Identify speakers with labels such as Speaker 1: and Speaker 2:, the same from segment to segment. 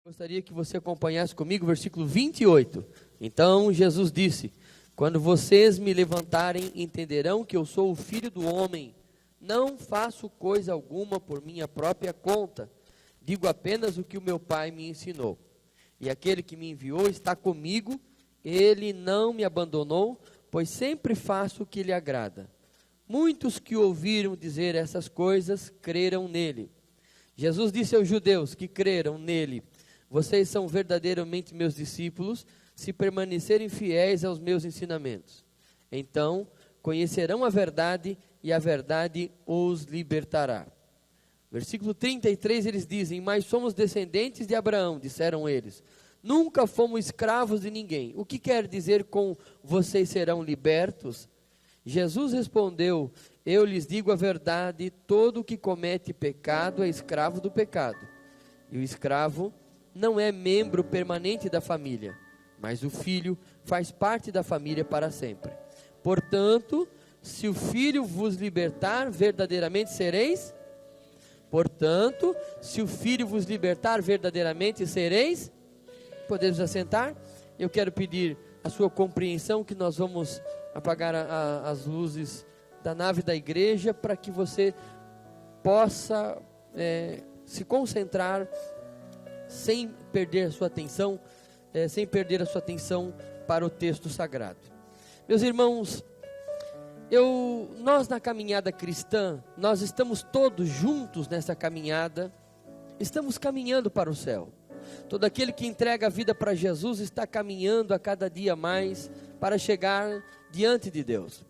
Speaker 1: Gostaria que você acompanhasse comigo o versículo 28. Então Jesus disse: quando vocês me levantarem, entenderão que eu sou o Filho do Homem. Não faço coisa alguma por minha própria conta. Digo apenas o que o meu Pai me ensinou. E aquele que me enviou está comigo. Ele não me abandonou, pois sempre faço o que lhe agrada. Muitos que ouviram dizer essas coisas creram nele. Jesus disse aos judeus que creram nele: vocês são verdadeiramente meus discípulos, se permanecerem fiéis aos meus ensinamentos. Então conhecerão a verdade, e a verdade os libertará. Versículo 33, eles dizem: mas somos descendentes de Abraão, disseram eles. Nunca fomos escravos de ninguém. O que quer dizer com vocês serão libertos? Jesus respondeu: eu lhes digo a verdade, todo o que comete pecado é escravo do pecado. E o escravo não é membro permanente da família, mas o filho faz parte da família para sempre. Portanto, se o filho vos libertar, verdadeiramente sereis. Portanto, se o filho vos libertar, verdadeiramente sereis. Podemos assentar? Eu quero pedir a sua compreensão que nós vamos apagar as luzes da nave da igreja para que você possa se concentrar sem perder a sua atenção, para o texto sagrado. Meus irmãos, nós na caminhada cristã, nós estamos todos juntos nessa caminhada, estamos caminhando para o céu. Todo aquele que entrega a vida para Jesus está caminhando a cada dia mais para chegar diante de Deus.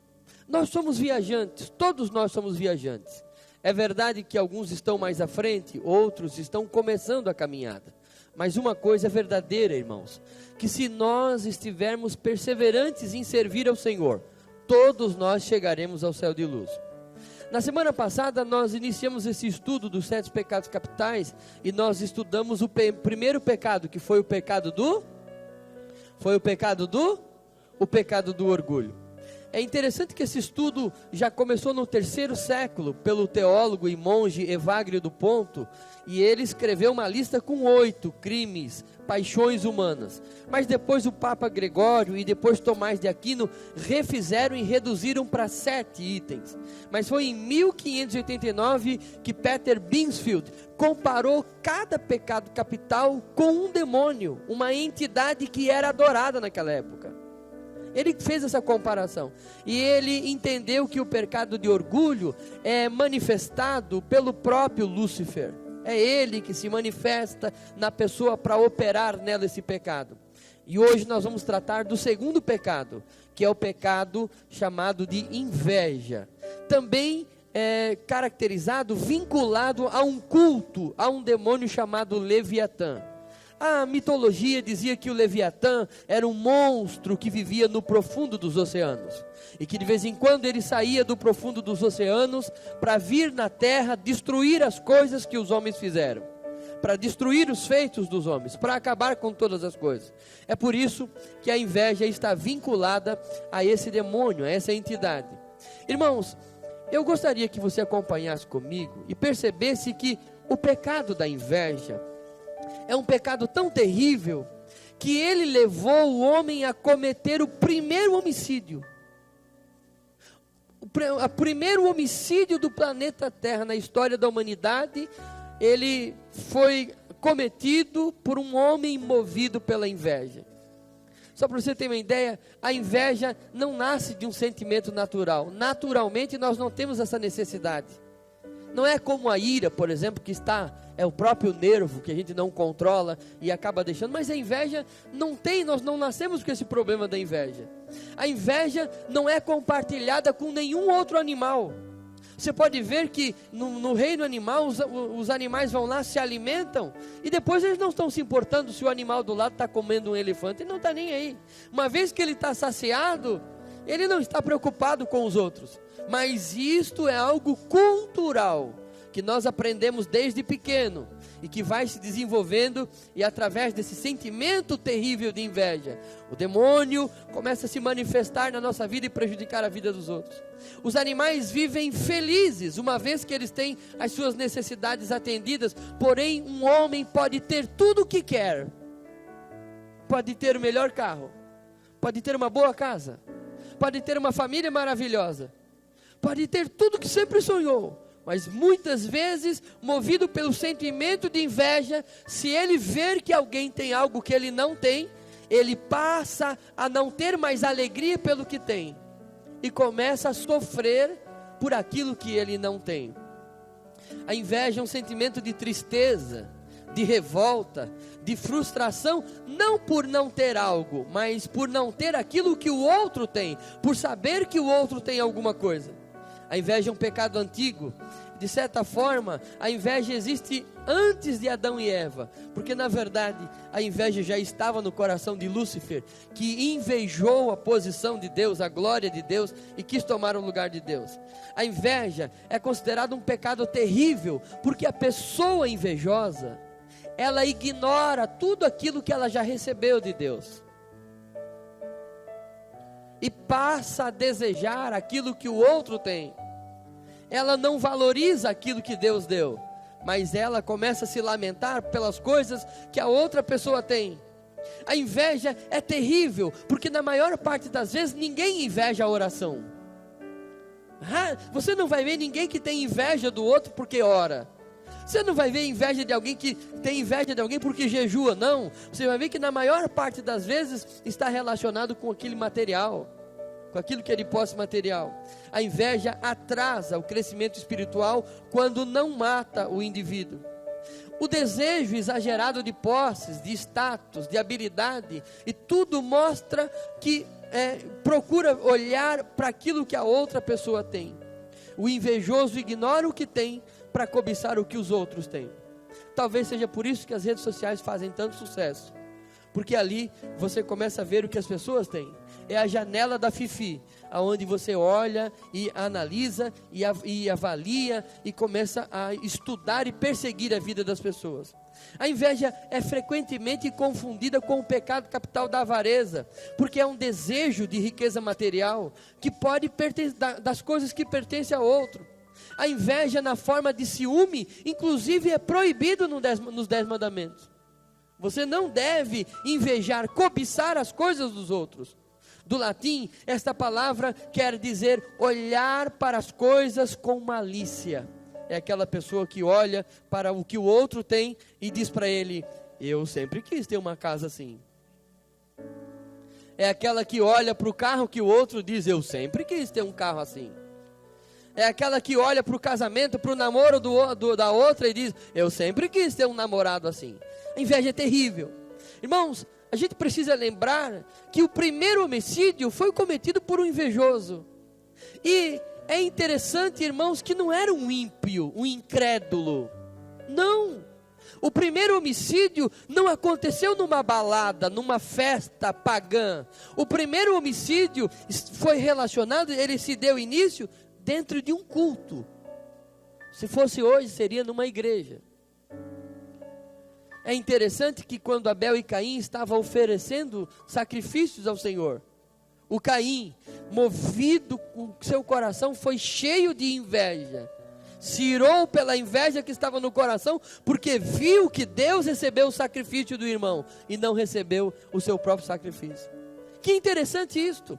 Speaker 1: Nós somos viajantes, todos nós somos viajantes. É verdade que alguns estão mais à frente, outros estão começando a caminhada. Mas uma coisa é verdadeira, irmãos, que se nós estivermos perseverantes em servir ao Senhor, todos nós chegaremos ao céu de luz. Na semana passada nós iniciamos esse estudo dos 7 pecados capitais e nós estudamos o primeiro pecado, que foi o pecado do orgulho. É interessante que esse estudo já começou no 3º século, pelo teólogo e monge Evagrio do Ponto, e ele escreveu uma lista com 8 crimes, paixões humanas. Mas depois o Papa Gregório e depois Tomás de Aquino refizeram e reduziram para 7 itens. Mas foi em 1589 que Peter Binsfield comparou cada pecado capital com um demônio, uma entidade que era adorada naquela época. Ele fez essa comparação e ele entendeu que o pecado de orgulho é manifestado pelo próprio Lúcifer. É ele que se manifesta na pessoa para operar nela esse pecado. E hoje nós vamos tratar do segundo pecado, que é o pecado chamado de inveja. Também é caracterizado, vinculado a um culto, a um demônio chamado Leviatã. A mitologia dizia que o Leviatã era um monstro que vivia no profundo dos oceanos. E que de vez em quando ele saía do profundo dos oceanos para vir na terra destruir as coisas que os homens fizeram. Para destruir os feitos dos homens, para acabar com todas as coisas. É por isso que a inveja está vinculada a esse demônio, a essa entidade. Irmãos, eu gostaria que você acompanhasse comigo e percebesse que o pecado da inveja é um pecado tão terrível que ele levou o homem a cometer o primeiro homicídio. O primeiro homicídio do planeta Terra na história da humanidade, ele foi cometido por um homem movido pela inveja. Só para você ter uma ideia, a inveja não nasce de um sentimento natural. Naturalmente nós não temos essa necessidade. Não é como a ira, por exemplo, que é o próprio nervo que a gente não controla e acaba deixando. Mas a inveja não tem, nós não nascemos com esse problema da inveja. A inveja não é compartilhada com nenhum outro animal. Você pode ver que no reino animal, os animais vão lá, se alimentam, e depois eles não estão se importando se o animal do lado está comendo um elefante, ele não está nem aí. Uma vez que ele está saciado, ele não está preocupado com os outros. Mas isto é algo cultural, que nós aprendemos desde pequeno, e que vai se desenvolvendo, e através desse sentimento terrível de inveja, o demônio começa a se manifestar na nossa vida e prejudicar a vida dos outros. Os animais vivem felizes, uma vez que eles têm as suas necessidades atendidas, porém um homem pode ter tudo o que quer, pode ter o melhor carro, pode ter uma boa casa, pode ter uma família maravilhosa, pode ter tudo o que sempre sonhou, mas muitas vezes, movido pelo sentimento de inveja, se ele ver que alguém tem algo que ele não tem, ele passa a não ter mais alegria pelo que tem, e começa a sofrer por aquilo que ele não tem. A inveja é um sentimento de tristeza, de revolta, de frustração, não por não ter algo, mas por não ter aquilo que o outro tem, por saber que o outro tem alguma coisa. A inveja é um pecado antigo. De certa forma, a inveja existe antes de Adão e Eva, porque na verdade a inveja já estava no coração de Lúcifer, que invejou a posição de Deus, a glória de Deus, e quis tomar o lugar de Deus. A inveja é considerada um pecado terrível, porque a pessoa invejosa, ela ignora tudo aquilo que ela já recebeu de Deus, e passa a desejar aquilo que o outro tem. Ela não valoriza aquilo que Deus deu, mas ela começa a se lamentar pelas coisas que a outra pessoa tem. A inveja é terrível, porque na maior parte das vezes ninguém inveja a oração. Você não vai ver ninguém que tem inveja do outro porque ora. Você não vai ver inveja de alguém que tem inveja de alguém porque jejua, não. Você vai ver que na maior parte das vezes está relacionado com aquele material, com aquilo que é de posse material. A inveja atrasa o crescimento espiritual quando não mata o indivíduo. O desejo exagerado de posses, de status, de habilidade, e tudo mostra que procura olhar para aquilo que a outra pessoa tem. O invejoso ignora o que tem para cobiçar o que os outros têm. Talvez seja por isso que as redes sociais fazem tanto sucesso, porque ali você começa a ver o que as pessoas têm. É a janela da Fifi, aonde você olha e analisa e avalia e começa a estudar e perseguir a vida das pessoas. A inveja é frequentemente confundida com o pecado capital da avareza, porque é um desejo de riqueza material que pode pertencer das coisas que pertencem a outro. A inveja na forma de ciúme, inclusive, é proibido nos 10 mandamentos. Você não deve invejar, cobiçar as coisas dos outros. Do latim, esta palavra quer dizer olhar para as coisas com malícia. É aquela pessoa que olha para o que o outro tem e diz para ele: eu sempre quis ter uma casa assim. É aquela que olha para o carro que o outro diz: eu sempre quis ter um carro assim. É aquela que olha para o casamento, para o namoro da outra e diz: eu sempre quis ter um namorado assim. A inveja é terrível. Irmãos, a gente precisa lembrar que o primeiro homicídio foi cometido por um invejoso. E é interessante, irmãos, que não era um ímpio, um incrédulo. Não. O primeiro homicídio não aconteceu numa balada, numa festa pagã. O primeiro homicídio foi relacionado, ele se deu início dentro de um culto. Se fosse hoje, seria numa igreja. É interessante que quando Abel e Caim estavam oferecendo sacrifícios ao Senhor, o Caim, movido com seu coração, foi cheio de inveja, se irou pela inveja que estava no coração, porque viu que Deus recebeu o sacrifício do irmão e não recebeu o seu próprio sacrifício. Que interessante isto,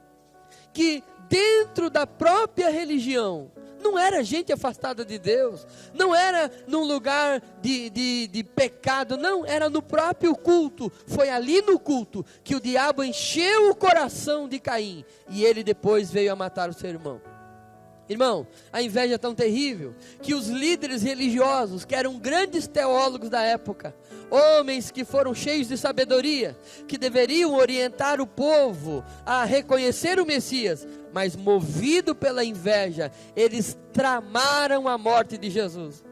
Speaker 1: que dentro da própria religião, não era gente afastada de Deus, não era num lugar de pecado, não, era no próprio culto. Foi ali no culto que o diabo encheu o coração de Caim, e ele depois veio a matar o seu irmão. Irmão, a inveja é tão terrível, que os líderes religiosos, que eram grandes teólogos da época, homens que foram cheios de sabedoria, que deveriam orientar o povo a reconhecer o Messias, mas movido pela inveja, eles tramaram a morte de Jesus.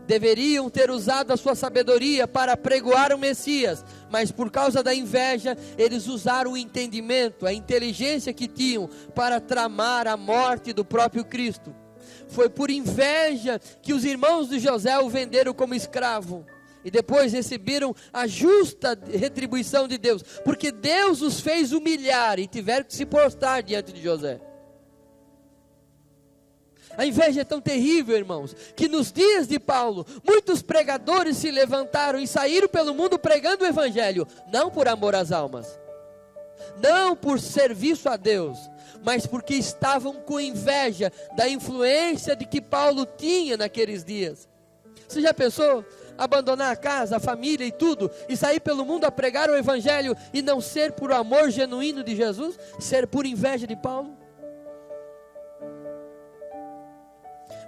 Speaker 1: Deveriam ter usado a sua sabedoria para pregoar o Messias, mas por causa da inveja, eles usaram o entendimento, a inteligência que tinham para tramar a morte do próprio Cristo. Foi por inveja que os irmãos de José o venderam como escravo. E depois receberam a justa retribuição de Deus, porque Deus os fez humilhar e tiveram que se prostrar diante de José. A inveja é tão terrível, irmãos, que nos dias de Paulo, muitos pregadores se levantaram e saíram pelo mundo pregando o evangelho, não por amor às almas, não por serviço a Deus, mas porque estavam com inveja da influência de que Paulo tinha naqueles dias. Você já pensou abandonar a casa, a família e tudo, e sair pelo mundo a pregar o evangelho e não ser por amor genuíno de Jesus, ser por inveja de Paulo?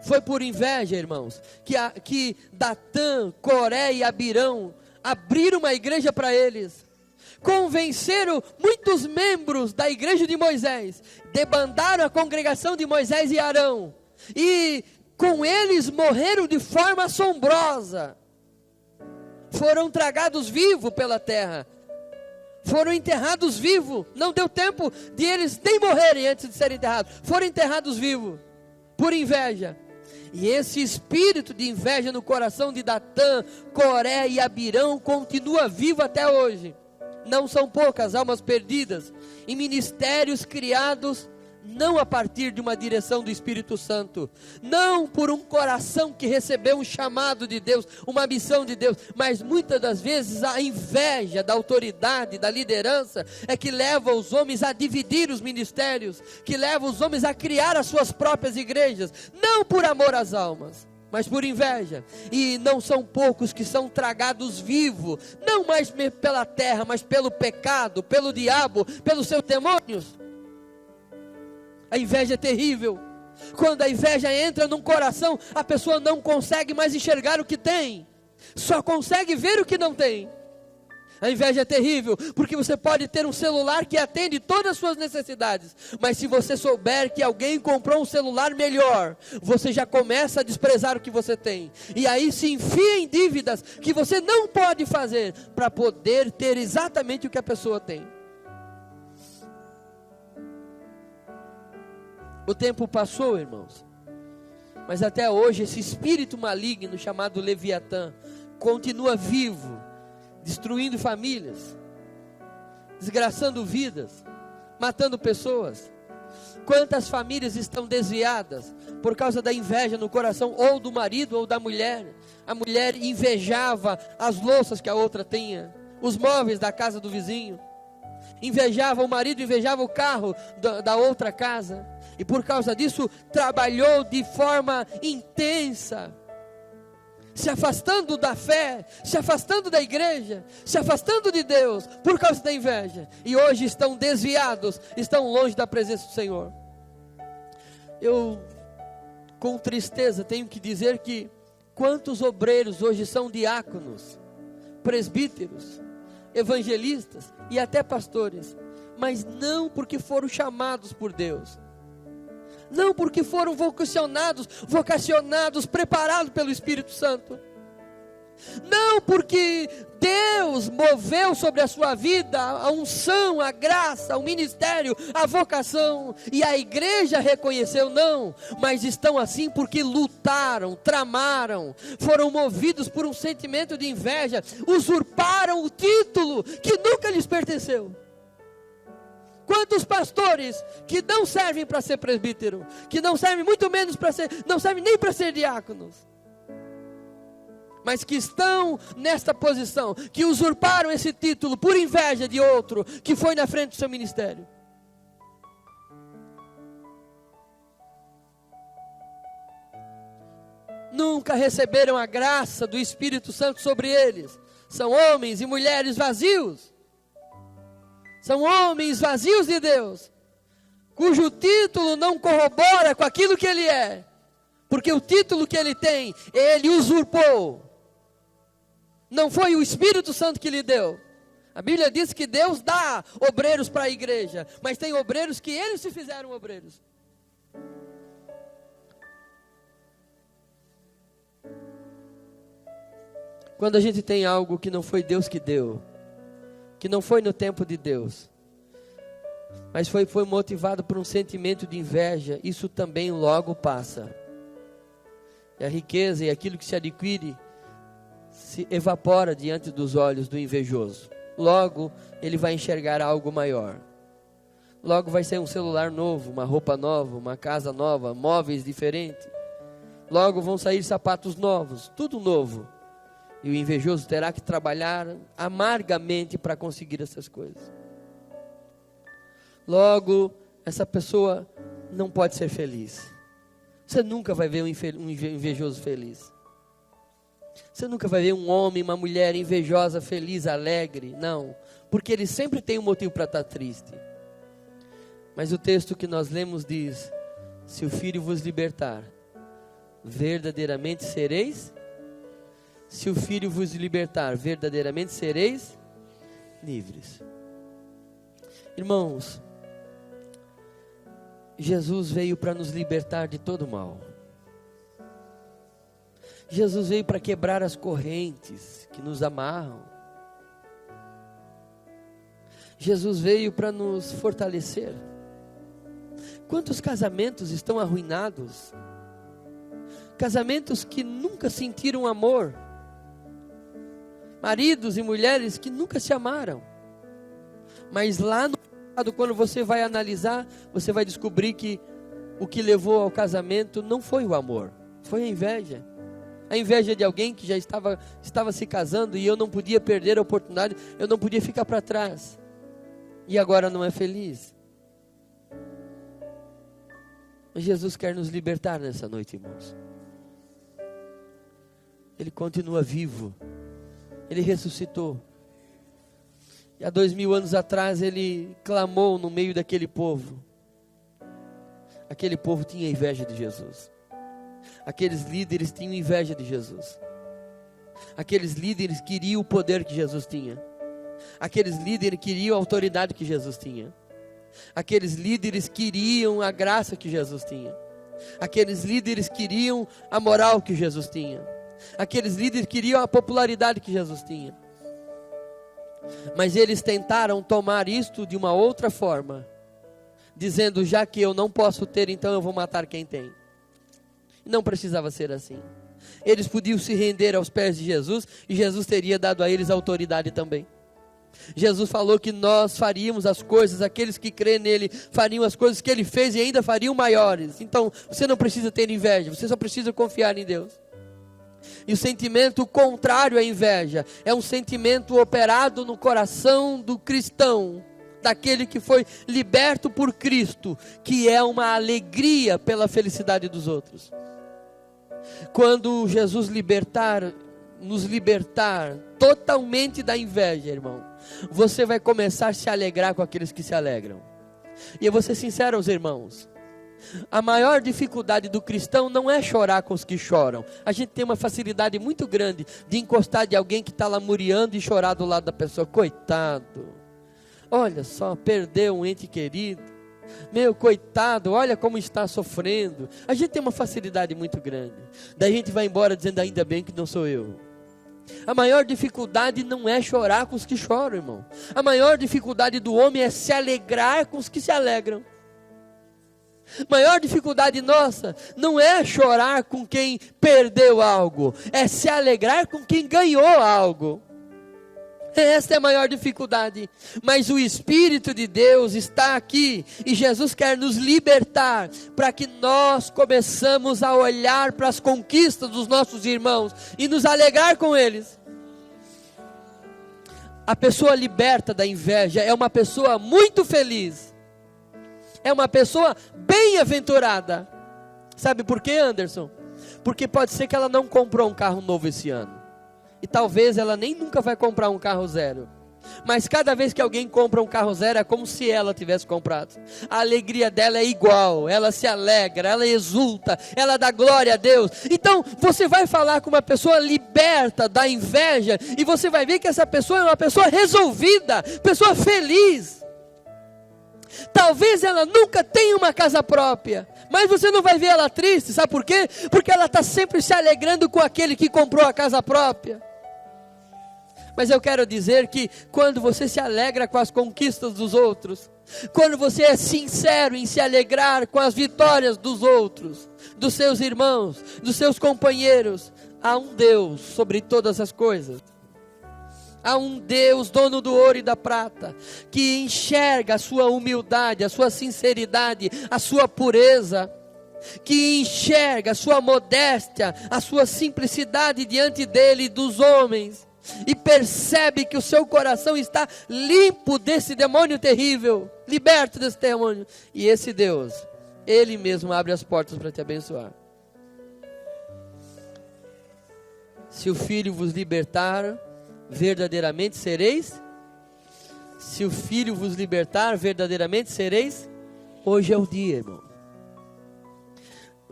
Speaker 1: Foi por inveja, irmãos, que Datã, Coré e Abirão abriram uma igreja para eles, convenceram muitos membros da igreja de Moisés, debandaram a congregação de Moisés e Arão, e com eles morreram de forma assombrosa, foram tragados vivos pela terra, foram enterrados vivos, não deu tempo de eles nem morrerem antes de serem enterrados, foram enterrados vivos, por inveja. E esse espírito de inveja no coração de Datã, Coré e Abirão continua vivo até hoje. Não são poucas almas perdidas em ministérios criados não a partir de uma direção do Espírito Santo, não por um coração que recebeu um chamado de Deus, uma missão de Deus, mas muitas das vezes a inveja da autoridade, da liderança, é que leva os homens a dividir os ministérios, que leva os homens a criar as suas próprias igrejas, não por amor às almas, mas por inveja. E não são poucos que são tragados vivos, não mais pela terra, mas pelo pecado, pelo diabo, pelos seus demônios. A inveja é terrível. Quando a inveja entra num coração, a pessoa não consegue mais enxergar o que tem, só consegue ver o que não tem. A inveja é terrível, porque você pode ter um celular que atende todas as suas necessidades, mas se você souber que alguém comprou um celular melhor, você já começa a desprezar o que você tem, e aí se enfia em dívidas que você não pode fazer, para poder ter exatamente o que a pessoa tem. O tempo passou, irmãos, mas até hoje esse espírito maligno chamado Leviatã continua vivo, destruindo famílias, desgraçando vidas, matando pessoas. Quantas famílias estão desviadas por causa da inveja no coração, ou do marido ou da mulher? A mulher invejava as louças que a outra tinha, os móveis da casa do vizinho, invejava o marido, invejava o carro da outra casa, e por causa disso trabalhou de forma intensa, se afastando da fé, se afastando da igreja, se afastando de Deus, por causa da inveja, e hoje estão desviados, estão longe da presença do Senhor. Eu, com tristeza, tenho que dizer que quantos obreiros hoje são diáconos, presbíteros, evangelistas e até pastores, mas não porque foram chamados por Deus, não porque foram vocacionados, preparados pelo Espírito Santo, não porque Deus moveu sobre a sua vida a unção, a graça, o ministério, a vocação, e a igreja reconheceu, não, mas estão assim porque lutaram, tramaram, foram movidos por um sentimento de inveja, usurparam o título que nunca lhes pertenceu. Quantos pastores que não servem para ser presbítero, que não servem muito menos para ser, não servem nem para ser diáconos, mas que estão nesta posição, que usurparam esse título por inveja de outro que foi na frente do seu ministério. Nunca receberam a graça do Espírito Santo sobre eles. São homens e mulheres vazios. São homens vazios de Deus, cujo título não corrobora com aquilo que ele é, porque o título que ele tem, ele usurpou. Não foi o Espírito Santo que lhe deu. A Bíblia diz que Deus dá obreiros para a igreja, mas tem obreiros que eles se fizeram obreiros. Quando a gente tem algo que não foi Deus que deu, que não foi no tempo de Deus, mas foi motivado por um sentimento de inveja, isso também logo passa. E a riqueza e aquilo que se adquire se evapora diante dos olhos do invejoso. Logo, ele vai enxergar algo maior. Logo vai ser um celular novo, uma roupa nova, uma casa nova, móveis diferentes. Logo vão sair sapatos novos, tudo novo. E o invejoso terá que trabalhar amargamente para conseguir essas coisas. Logo, essa pessoa não pode ser feliz. Você nunca vai ver um invejoso feliz. Você nunca vai ver um homem, uma mulher invejosa, feliz, alegre. Não, porque ele sempre tem um motivo para estar triste. Mas o texto que nós lemos diz: se o Filho vos libertar, verdadeiramente sereis. Se o Filho vos libertar, verdadeiramente sereis livres. Irmãos, Jesus veio para nos libertar de todo mal. Jesus veio para quebrar as correntes que nos amarram. Jesus veio para nos fortalecer. Quantos casamentos estão arruinados? Casamentos que nunca sentiram amor. Maridos e mulheres que nunca se amaram. Mas lá no passado, quando você vai analisar, você vai descobrir que o que levou ao casamento não foi o amor, foi a inveja. A inveja de alguém que já estava se casando e eu não podia perder a oportunidade, eu não podia ficar para trás. E agora não é feliz. Mas Jesus quer nos libertar nessa noite, irmãos. Ele continua vivo. Ele ressuscitou. E há 2000 anos atrás ele clamou no meio daquele povo. Aquele povo tinha inveja de Jesus. Aqueles líderes tinham inveja de Jesus. Aqueles líderes queriam o poder que Jesus tinha. Aqueles líderes queriam a autoridade que Jesus tinha. Aqueles líderes queriam a graça que Jesus tinha. Aqueles líderes queriam a moral que Jesus tinha. Aqueles líderes queriam a popularidade que Jesus tinha. Mas eles tentaram tomar isto de uma outra forma, dizendo: já que eu não posso ter, então eu vou matar quem tem. Não precisava ser assim. Eles podiam se render aos pés de Jesus, e Jesus teria dado a eles autoridade também. Jesus falou que nós faríamos as coisas, aqueles que creem nele fariam as coisas que ele fez e ainda fariam maiores. Então você não precisa ter inveja, você só precisa confiar em Deus. E o sentimento contrário à inveja é um sentimento operado no coração do cristão, daquele que foi liberto por Cristo, que é uma alegria pela felicidade dos outros. Quando Jesus nos libertar totalmente da inveja, irmão, você vai começar a se alegrar com aqueles que se alegram. E eu vou ser sincero aos irmãos, a maior dificuldade do cristão não é chorar com os que choram. A gente tem uma facilidade muito grande de encostar de alguém que está lamuriando e chorar do lado da pessoa. Coitado, olha só, perdeu um ente querido. Meu, coitado, olha como está sofrendo. A gente tem uma facilidade muito grande. Daí a gente vai embora dizendo: ainda bem que não sou eu. A maior dificuldade não é chorar com os que choram, irmão. A maior dificuldade do homem é se alegrar com os que se alegram. Maior dificuldade nossa não é chorar com quem perdeu algo, é se alegrar com quem ganhou algo. Esta é a maior dificuldade. Mas o Espírito de Deus está aqui, e Jesus quer nos libertar, para que nós começamos a olhar para as conquistas dos nossos irmãos e nos alegrar com eles. A pessoa liberta da inveja é uma pessoa muito feliz. É uma pessoa bem-aventurada. Sabe por quê, Anderson? Porque pode ser que ela não comprou um carro novo esse ano. E talvez ela nem nunca vai comprar um carro zero. Mas cada vez que alguém compra um carro zero, é como se ela tivesse comprado. A alegria dela é igual. Ela se alegra, ela exulta, ela dá glória a Deus. Então você vai falar com uma pessoa liberta da inveja, e você vai ver que essa pessoa é uma pessoa resolvida, pessoa feliz. Talvez ela nunca tenha uma casa própria, mas você não vai ver ela triste. Sabe por quê? Porque ela está sempre se alegrando com aquele que comprou a casa própria. Mas eu quero dizer que quando você se alegra com as conquistas dos outros, quando você é sincero em se alegrar com as vitórias dos outros, dos seus irmãos, dos seus companheiros, há um Deus sobre todas as coisas. Há um Deus, dono do ouro e da prata, que enxerga a sua humildade, a sua sinceridade, a sua pureza, que enxerga a sua modéstia, a sua simplicidade diante dele e dos homens, e percebe que o seu coração está limpo desse demônio terrível, liberto desse demônio. E esse Deus, Ele mesmo abre as portas para te abençoar. Se o Filho vos libertar, verdadeiramente sereis. Se o Filho vos libertar, verdadeiramente sereis. Hoje é o dia, irmão.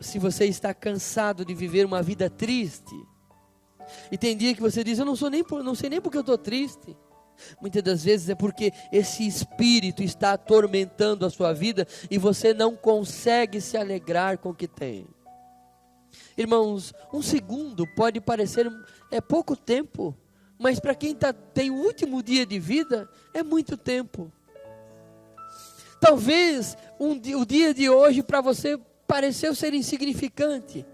Speaker 1: Se você está cansado de viver uma vida triste, e tem dia que você diz, eu não sei nem porque eu estou triste. Muitas das vezes é porque esse espírito está atormentando a sua vida e você não consegue se alegrar com o que tem. Irmãos, um segundo pode parecer pouco tempo, mas para quem tem o último dia de vida, é muito tempo. Talvez o dia de hoje para você pareceu ser insignificante,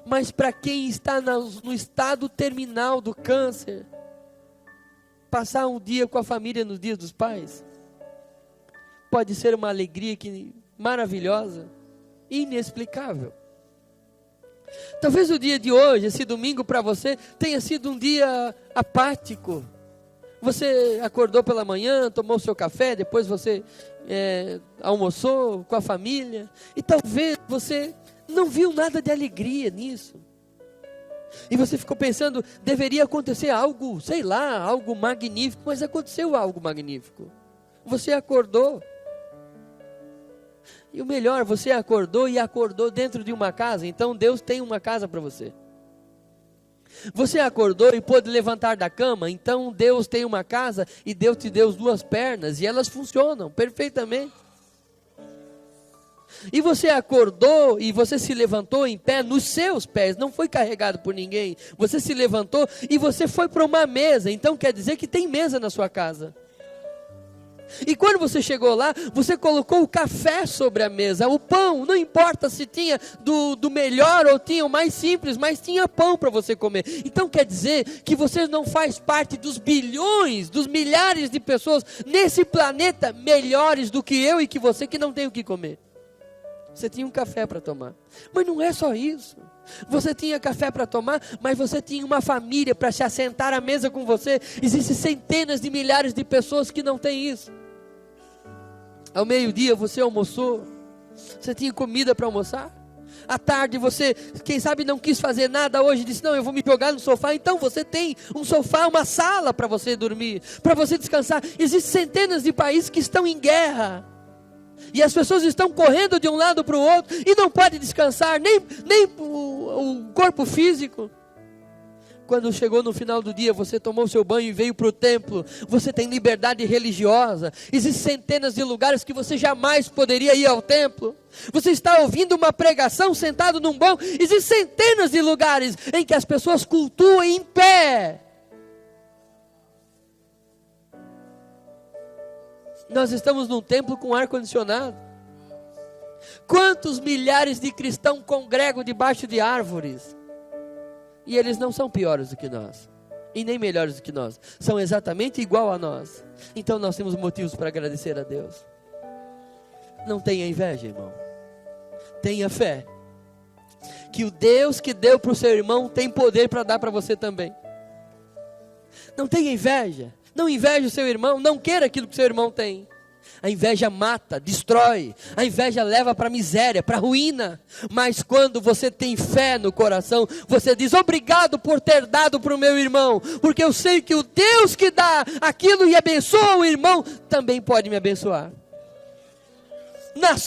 Speaker 1: mas para quem está no estado terminal do câncer, passar um dia com a família nos dias dos pais, pode ser uma alegria maravilhosa, inexplicável. Talvez o dia de hoje, esse domingo para você, tenha sido um dia apático. Você acordou pela manhã, tomou seu café, depois você almoçou com a família, e talvez você não viu nada de alegria nisso. E você ficou pensando, deveria acontecer algo, sei lá, algo magnífico, mas aconteceu algo magnífico. Você acordou. E o melhor, você acordou e acordou dentro de uma casa, então Deus tem uma casa para você. Você acordou e pôde levantar da cama, então Deus tem uma casa e Deus te deu 2 pernas e elas funcionam perfeitamente. E você acordou e você se levantou em pé nos seus pés, não foi carregado por ninguém. Você se levantou e você foi para uma mesa, então quer dizer que tem mesa na sua casa. E quando você chegou lá, você colocou o café sobre a mesa, o pão, não importa se tinha do melhor ou tinha o mais simples, mas tinha pão para você comer. Então quer dizer que você não faz parte dos bilhões, dos milhares de pessoas nesse planeta melhores do que eu e que você que não tem o que comer. Você tinha um café para tomar, mas não é só isso. Você tinha café para tomar, mas você tinha uma família para se assentar à mesa com você. Existem centenas de milhares de pessoas que não têm isso. Ao meio-dia você almoçou, você tinha comida para almoçar. À tarde você, quem sabe não quis fazer nada hoje, disse, não, eu vou me jogar no sofá. Então você tem um sofá, uma sala para você dormir, para você descansar. Existem centenas de países que estão em guerra. E as pessoas estão correndo de um lado para o outro e não podem descansar, nem o corpo físico. Quando chegou no final do dia, você tomou seu banho e veio para o templo. Você tem liberdade religiosa. Existem centenas de lugares que você jamais poderia ir ao templo. Você está ouvindo uma pregação sentado num banco. Existem centenas de lugares em que as pessoas cultuam em pé. Nós estamos num templo com ar-condicionado. Quantos milhares de cristãos congregam debaixo de árvores? E eles não são piores do que nós, e nem melhores do que nós, são exatamente igual a nós. Então nós temos motivos para agradecer a Deus. Não tenha inveja, irmão. Tenha fé, que o Deus que deu para o seu irmão tem poder para dar para você também. Não tenha inveja. Não inveje o seu irmão, não queira aquilo que o seu irmão tem. A inveja mata, destrói. A inveja leva para a miséria, para a ruína. Mas quando você tem fé no coração, você diz, obrigado por ter dado para o meu irmão, porque eu sei que o Deus que dá aquilo e abençoa o irmão, também pode me abençoar.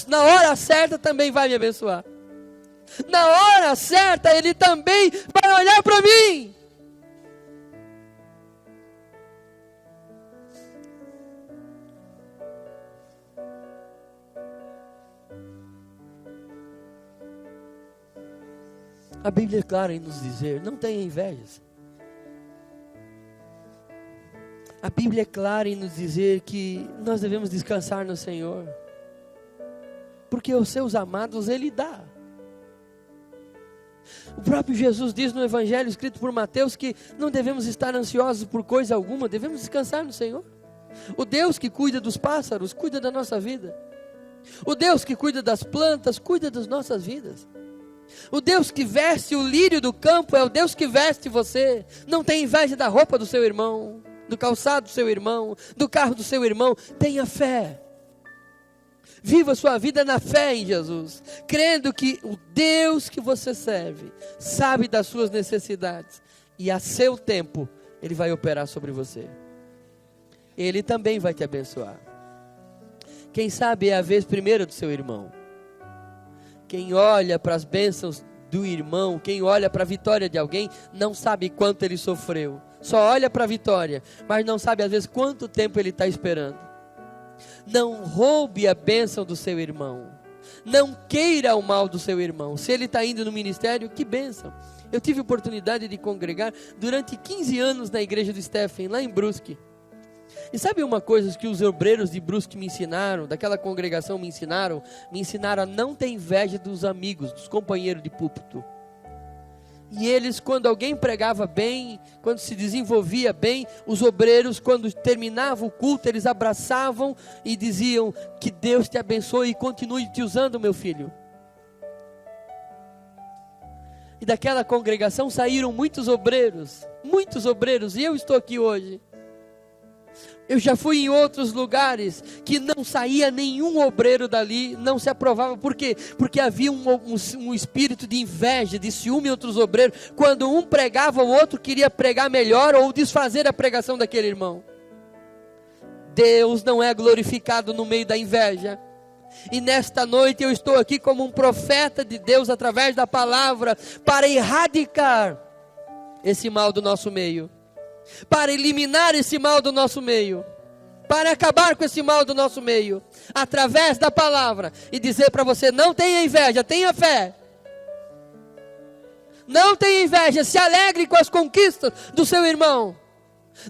Speaker 1: Na hora certa também vai me abençoar. Na hora certa Ele também vai olhar para mim. A Bíblia é clara em nos dizer, não tenha invejas. A Bíblia é clara em nos dizer que nós devemos descansar no Senhor, porque os seus amados Ele dá. O próprio Jesus diz no Evangelho escrito por Mateus que não devemos estar ansiosos por coisa alguma, devemos descansar no Senhor. O Deus que cuida dos pássaros, cuida da nossa vida. O Deus que cuida das plantas, cuida das nossas vidas. O Deus que veste o lírio do campo é o Deus que veste você. Não tenha inveja da roupa do seu irmão, do calçado do seu irmão, do carro do seu irmão. Tenha fé. Viva a sua vida na fé em Jesus, crendo que o Deus que você serve sabe das suas necessidades e a seu tempo Ele vai operar sobre você. Ele também vai te abençoar. Quem sabe é a vez primeira do seu irmão. Quem olha para as bênçãos do irmão, quem olha para a vitória de alguém, não sabe quanto ele sofreu. Só olha para a vitória, mas não sabe às vezes quanto tempo ele está esperando. Não roube a bênção do seu irmão. Não queira o mal do seu irmão. Se ele está indo no ministério, que bênção. Eu tive oportunidade de congregar durante 15 anos na igreja do Stephen, lá em Brusque. E sabe uma coisa que os obreiros de Brusque me ensinaram, daquela congregação me ensinaram a não ter inveja dos amigos, dos companheiros de púlpito. E eles, quando alguém pregava bem, quando se desenvolvia bem, os obreiros, quando terminava o culto, eles abraçavam e diziam: que Deus te abençoe e continue te usando, meu filho. E daquela congregação saíram muitos obreiros, e eu estou aqui hoje. Eu já fui em outros lugares que não saía nenhum obreiro dali, não se aprovava. Por quê? Porque havia um espírito de inveja, de ciúme em outros obreiros. Quando um pregava, o outro queria pregar melhor ou desfazer a pregação daquele irmão. Deus não é glorificado no meio da inveja. E nesta noite eu estou aqui como um profeta de Deus através da palavra para erradicar esse mal do nosso meio. Para eliminar esse mal do nosso meio, para acabar com esse mal do nosso meio, através da palavra, e dizer para você: não tenha inveja, tenha fé. Não tenha inveja, se alegre com as conquistas do seu irmão.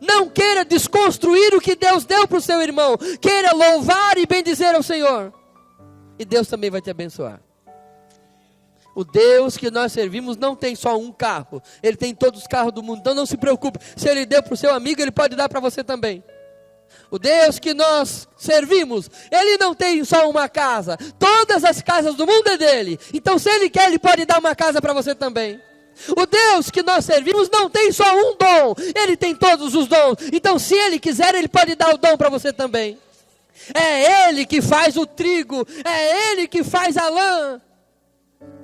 Speaker 1: Não queira desconstruir o que Deus deu para o seu irmão, queira louvar e bendizer ao Senhor, e Deus também vai te abençoar. O Deus que nós servimos não tem só um carro, Ele tem todos os carros do mundo. Então não se preocupe, se Ele deu para o seu amigo, Ele pode dar para você também. O Deus que nós servimos, Ele não tem só uma casa, todas as casas do mundo é dele. Então se Ele quer, Ele pode dar uma casa para você também. O Deus que nós servimos não tem só um dom, Ele tem todos os dons. Então se Ele quiser, Ele pode dar o dom para você também. É Ele que faz o trigo, é Ele que faz a lã.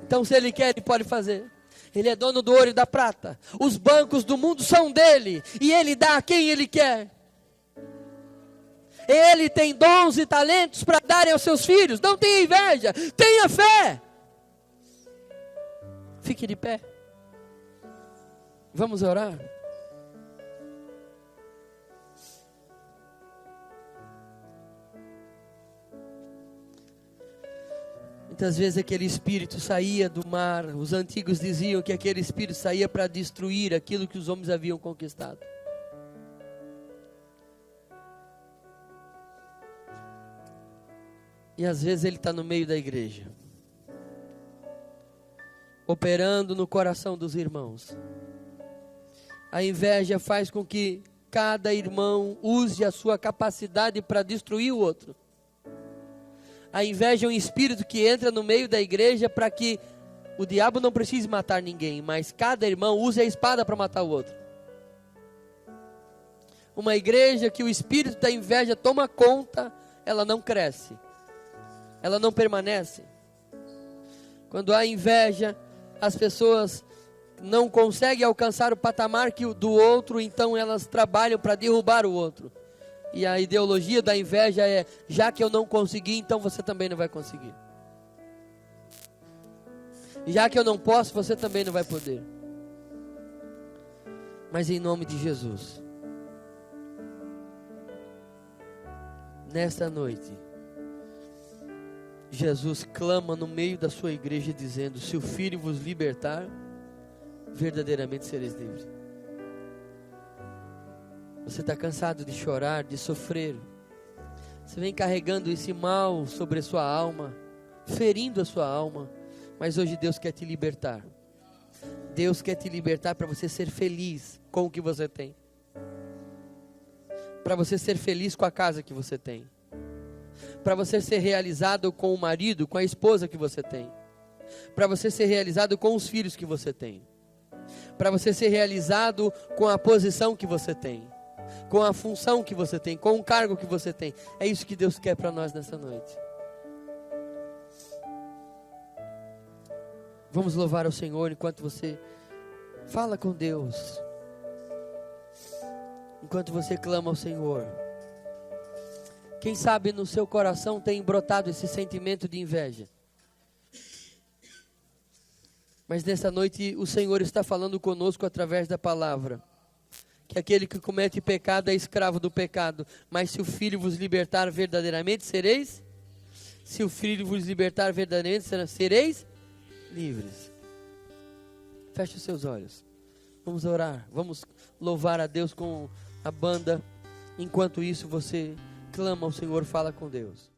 Speaker 1: Então se Ele quer, Ele pode fazer. Ele é dono do ouro e da prata. Os bancos do mundo são dele, e Ele dá a quem Ele quer. Ele tem dons e talentos para darem aos seus filhos. Não tenha inveja, tenha fé. Fique de pé. Vamos orar. Muitas vezes aquele espírito saía do mar. Os antigos diziam que aquele espírito saía para destruir aquilo que os homens haviam conquistado. E às vezes ele está no meio da igreja, operando no coração dos irmãos. A inveja faz com que cada irmão use a sua capacidade para destruir o outro. A inveja é um espírito que entra no meio da igreja para que o diabo não precise matar ninguém, mas cada irmão use a espada para matar o outro. Uma igreja que o espírito da inveja toma conta, ela não cresce, ela não permanece. Quando há inveja, as pessoas não conseguem alcançar o patamar do outro, então elas trabalham para derrubar o outro. E a ideologia da inveja é: já que eu não consegui, então você também não vai conseguir. Já que eu não posso, você também não vai poder. Mas em nome de Jesus, nesta noite, Jesus clama no meio da sua igreja dizendo: se o Filho vos libertar, verdadeiramente sereis livres. Você está cansado de chorar, de sofrer. Você vem carregando esse mal sobre a sua alma, ferindo a sua alma. Mas hoje Deus quer te libertar. Deus quer te libertar para você ser feliz com o que você tem. Para você ser feliz com a casa que você tem. Para você ser realizado com o marido, com a esposa que você tem. Para você ser realizado com os filhos que você tem. Para você ser realizado com a posição que você tem. Com a função que você tem, com o cargo que você tem. É isso que Deus quer para nós nessa noite. Vamos louvar ao Senhor enquanto você fala com Deus. Enquanto você clama ao Senhor. Quem sabe no seu coração tem brotado esse sentimento de inveja. Mas nessa noite o Senhor está falando conosco através da palavra. Que aquele que comete pecado é escravo do pecado. Mas se o Filho vos libertar verdadeiramente, sereis? Se o Filho vos libertar verdadeiramente, sereis livres. Feche os seus olhos. Vamos orar. Vamos louvar a Deus com a banda. Enquanto isso você clama ao Senhor, fala com Deus.